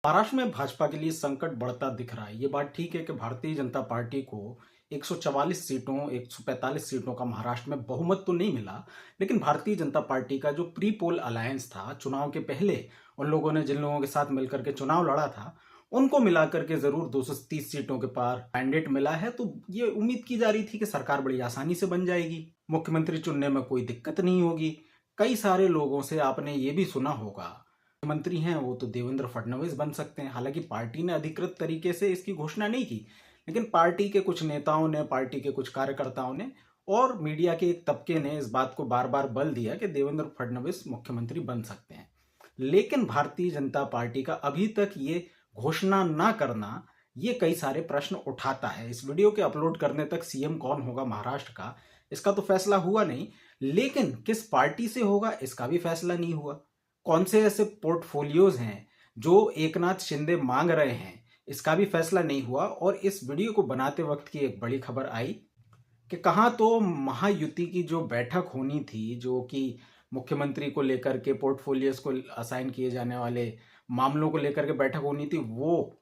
महाराष्ट्र में भाजपा के लिए संकट बढ़ता दिख रहा है। ये बात ठीक है कि भारतीय जनता पार्टी को 144 सीटों 145 सीटों का महाराष्ट्र में बहुमत तो नहीं मिला, लेकिन भारतीय जनता पार्टी का जो प्री पोल अलायंस था, चुनाव के पहले उन लोगों ने जिन लोगों के साथ मिलकर के चुनाव लड़ा था, उनको मिलाकर के जरूर 230 सीटों के पार मैंडेट मिला है। तो ये उम्मीद की जा रही थी कि सरकार बड़ी आसानी से बन जाएगी, मुख्यमंत्री चुनने में कोई दिक्कत नहीं होगी। कई सारे लोगों से आपने ये भी सुना होगा मंत्री हैं वो तो देवेंद्र फडणवीस बन सकते हैं। हालांकि पार्टी ने अधिकृत तरीके से इसकी घोषणा नहीं की, लेकिन पार्टी के कुछ नेताओं ने, पार्टी के कुछ कार्यकर्ताओं ने और मीडिया के एक तबके ने इस बात को बार बार बल दिया कि देवेंद्र फडणवीस मुख्यमंत्री बन सकते हैं। लेकिन भारतीय जनता पार्टी का अभी तक ये घोषणा ना करना ये कई सारे प्रश्न उठाता है। इस वीडियो के अपलोड करने तक सीएम कौन होगा महाराष्ट्र का, इसका तो फैसला हुआ नहीं, लेकिन किस पार्टी से होगा इसका भी फैसला नहीं हुआ। कौन से ऐसे पोर्टफोलियोज हैं जो एकनाथ शिंदे मांग रहे हैं, इसका भी फैसला नहीं हुआ। और इस वीडियो को बनाते वक्त की एक बड़ी खबर आई कि कहाँ तो महायुति की जो बैठक होनी थी, जो कि मुख्यमंत्री को लेकर के पोर्टफोलियोज को असाइन किए जाने वाले मामलों को लेकर के बैठक होनी थी, वो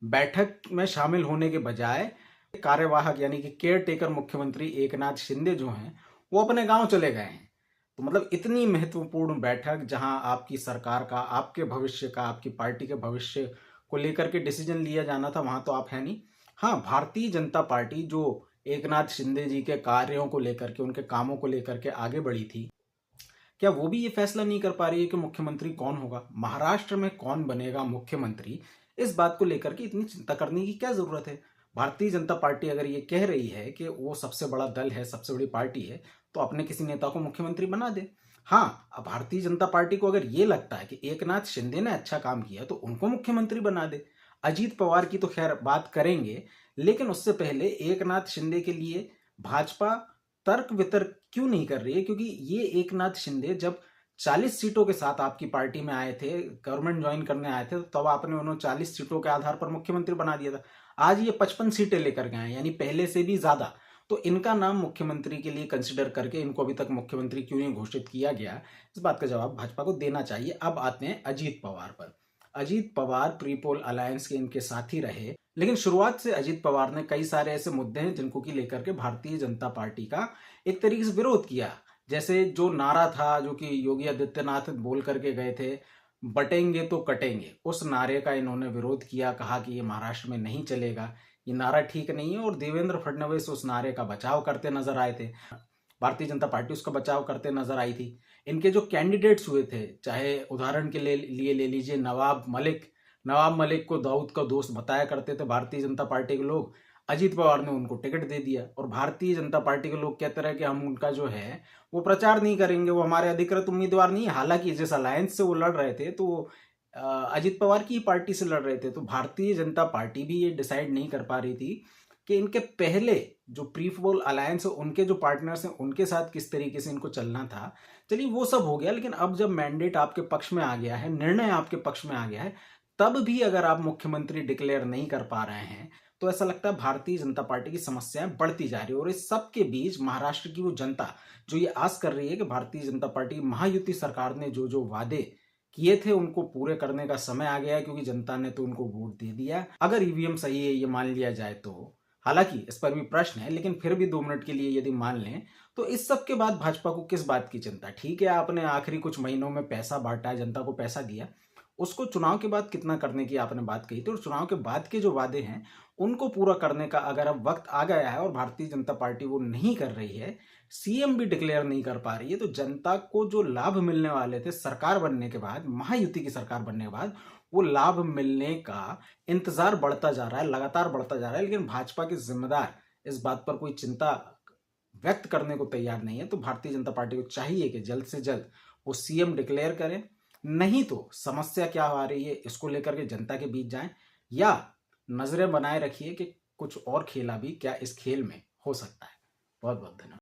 बैठक में शामिल होने के बजाय कार्यवाहक यानी कि केयर टेकर मुख्यमंत्री एकनाथ शिंदे जो हैं वो अपने गांव चले गए हैं। तो मतलब इतनी महत्वपूर्ण बैठक जहां आपकी सरकार का, आपके भविष्य का, आपकी पार्टी के भविष्य को लेकर के डिसीजन लिया जाना था, वहां तो आप है नहीं। हाँ, भारतीय जनता पार्टी जो एकनाथ शिंदे जी के कार्यों को लेकर के, उनके कामों को लेकर के आगे बढ़ी थी, क्या वो भी ये फैसला नहीं कर पा रही है कि मुख्यमंत्री कौन होगा, महाराष्ट्र में कौन बनेगा मुख्यमंत्री? इस बात को लेकर के इतनी चिंता करने की क्या जरूरत है? भारतीय जनता पार्टी अगर ये कह रही है कि वो सबसे बड़ा दल है, सबसे बड़ी पार्टी है, तो अपने किसी नेता को मुख्यमंत्री बना दे। हाँ, अब भारतीय जनता पार्टी को अगर ये लगता है कि एकनाथ शिंदे ने अच्छा काम किया तो उनको मुख्यमंत्री बना दे। अजीत पवार की तो खैर बात करेंगे, लेकिन उससे पहले एकनाथ शिंदे के लिए भाजपा तर्क वितर्क क्यों नहीं कर रही है? क्योंकि ये एकनाथ शिंदे जब 40 सीटों के साथ आपकी पार्टी में आए थे, गवर्नमेंट ज्वाइन करने आए थे, तो तब आपने उन्हें 40 सीटों के आधार पर मुख्यमंत्री बना दिया था। आज ये 55 सीटें लेकर के आए, यानी पहले से भी ज्यादा। तो इनका नाम मुख्यमंत्री के लिए कंसिडर करके इनको अभी तक मुख्यमंत्री क्यों नहीं घोषित किया गया, इस बात का जवाब भाजपा को देना चाहिए। अब आते हैं अजीत पवार पर। Ajit Pawar pre poll alliance के इनके साथी रहे, लेकिन शुरुआत से अजीत पवार ने कई सारे ऐसे मुद्दे हैं जिनको की लेकर के भारतीय जनता पार्टी का एक तरीके से विरोध किया। जैसे जो नारा था जो कि योगी आदित्यनाथ बोल करके गए थे, बटेंगे तो कटेंगे, उस नारे का इन्होंने विरोध किया, कहा कि ये महाराष्ट्र में नहीं चलेगा, ये नारा ठीक नहीं है। और देवेंद्र फडणवीस उस नारे का बचाव करते नजर आए थे, भारतीय जनता पार्टी उसका बचाव करते नजर आई थी। इनके जो कैंडिडेट्स हुए थे, चाहे उदाहरण के लिए ले लीजिए नवाब मलिक को दाऊद का दोस्त बताया करते थे भारतीय जनता पार्टी के लोग, अजीत पवार ने उनको टिकट दे दिया। और भारतीय जनता पार्टी के लोग कहते रहे कि हम उनका जो है वो प्रचार नहीं करेंगे, वो हमारे अधिकृत उम्मीदवार नहीं है। हालांकि जिस अलायंस से वो लड़ रहे थे तो अजीत पवार की पार्टी से लड़ रहे थे। तो भारतीय जनता पार्टी भी ये डिसाइड नहीं कर पा रही थी कि इनके पहले जो प्री पोल अलायंस है, उनके जो पार्टनर्स हैं, उनके साथ किस तरीके से इनको चलना था। चलिए वो सब हो गया, लेकिन अब जब मैंडेट आपके पक्ष में आ गया है, निर्णय आपके पक्ष में आ गया है, तब भी अगर आप मुख्यमंत्री डिक्लेयर नहीं कर पा रहे हैं, तो ऐसा लगता है भारतीय जनता पार्टी की समस्याएं बढ़ती जा रही है। और इस सब के बीच महाराष्ट्र की वो जनता जो ये आस कर रही है कि भारतीय जनता पार्टी महायुति सरकार ने जो जो वादे किए थे उनको पूरे करने का समय आ गया है, क्योंकि जनता ने तो उनको वोट दे दिया। अगर ईवीएम सही है ये मान लिया जाए तो, हालांकि इस पर भी प्रश्न है, लेकिन फिर भी 2 मिनट के लिए यदि मान लें, तो इस सब के बाद भाजपा को किस बात की चिंता? ठीक है, आपने आखिरी कुछ महीनों में पैसा बांटा, जनता को पैसा दिया, उसको चुनाव के बाद कितना करने की आपने बात कही थी, और चुनाव के बाद के जो वादे हैं उनको पूरा करने का अगर अब वक्त आ गया है और भारतीय जनता पार्टी वो नहीं कर रही है, सीएम भी डिक्लेयर नहीं कर पा रही है, तो जनता को जो लाभ मिलने वाले थे सरकार बनने के बाद, महायुति की सरकार बनने के बाद, वो लाभ मिलने का इंतजार बढ़ता जा रहा है, लगातार बढ़ता जा रहा है। लेकिन भाजपा के जिम्मेदार इस बात पर कोई चिंता व्यक्त करने को तैयार नहीं है। तो भारतीय जनता पार्टी को चाहिए कि जल्द से जल्द वो सीएम डिक्लेयर करें, नहीं तो समस्या क्या आ रही है इसको लेकर के जनता के बीच जाएं, या नजरें बनाए रखिए कि कुछ और खेला भी क्या इस खेल में हो सकता है। बहुत बहुत धन्यवाद।